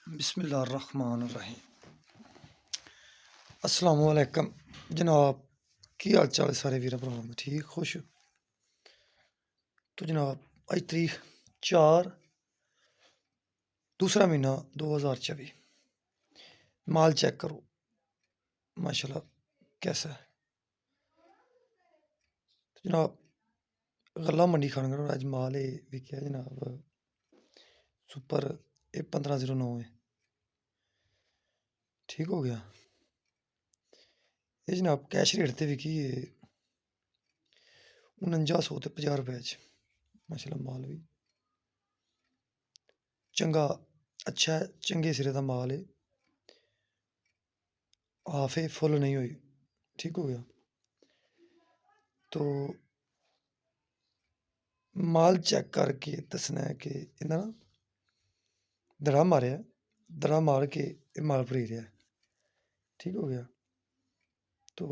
बिस्मिल्लाहिर्रहमानिर्रहीम। अस्सलामुअलैकुम जनाब, की हाल चाल है सारे वीर भरावां दे? ठीक खुश? तो जनाब अज तरीक 4 दूसरा महीना 2024। माल चेक करो माशाल्लाह कैसा है। तो जनाब गल्ला मंडी खानगढ़ अज माल विकेआ जनाब सुपर 1509 है। ठीक हो गया। ये जनाब कैश रेट ते विकी है 4900 ते 50 रुपए च। माशाल्लाह माल भी चंगा अच्छा है, चंगे सिरे का माल है। हाफ है, फुल नहीं हुई। ठीक हो गया। तो माल चेक करके दसना है कि इन्ना ना दड़ा मारिया, दड़ा मार के ये माल भरी रहा है। ठीक हो गया। तो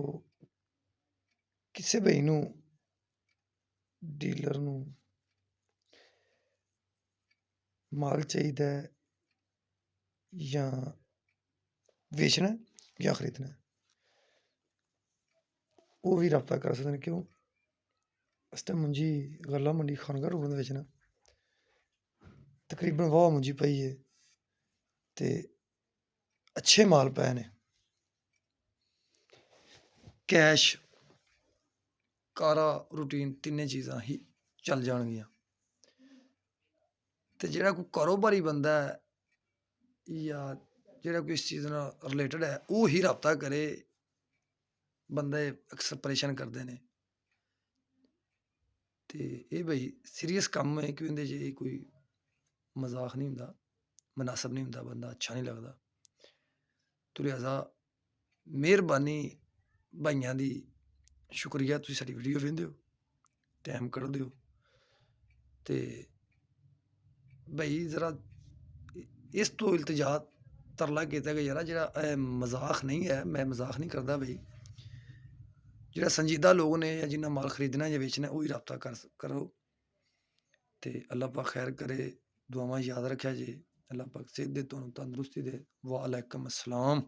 किसी भाई नू डीलर नू माल चाहिए या बेचना है या खरीदना है, वो भी रब्ता कर सकते हैं। क्यों इस टाइम मुंजी गल्ला मंडी खानगढ़ रोड दे विच ना तकरीबन वाह मुंजी पई है ते अच्छे माल पे ने। कैश कारा रूटीन तिन्ने चीज़ां ही चल जाणगियां। ते जेह्ड़ा कोई कारोबारी बंदा है या जेह्ड़ा कोई इस चीज़ नाल रिलेटेड है वो ही राबता करे। बंदे अक्सर परेशान करदे ने ते एह् भाई सीरियस कम्म है कि इंदे च एह् कोई मजाक नहीं हुंदा, मुनासब नहीं हुंदा, बंदा अच्छा नहीं लगदा। तो लिहाजा मेहरबानी भाइयां दी शुक्रिया तुसीं साडी वीडियो वेंदे हो, टाइम कड्ढदे हो ते भाई जरा इस तो इल्तजा तरला कीता कि यार जेह्ड़ा मजाक नहीं है, मैं मजाक नहीं करदा भाई। जेह्ड़ा संजीदा लोग ने या जिन्ना माल खरीदना या बेचना वही राबता करो ते अल्लाह पाक खैर करे। दुआवां याद रखेआ जे। अल्लाह पाक सेहत दे, तुहानूं तंदरुस्ती दे। वालेकुम अस्सलाम।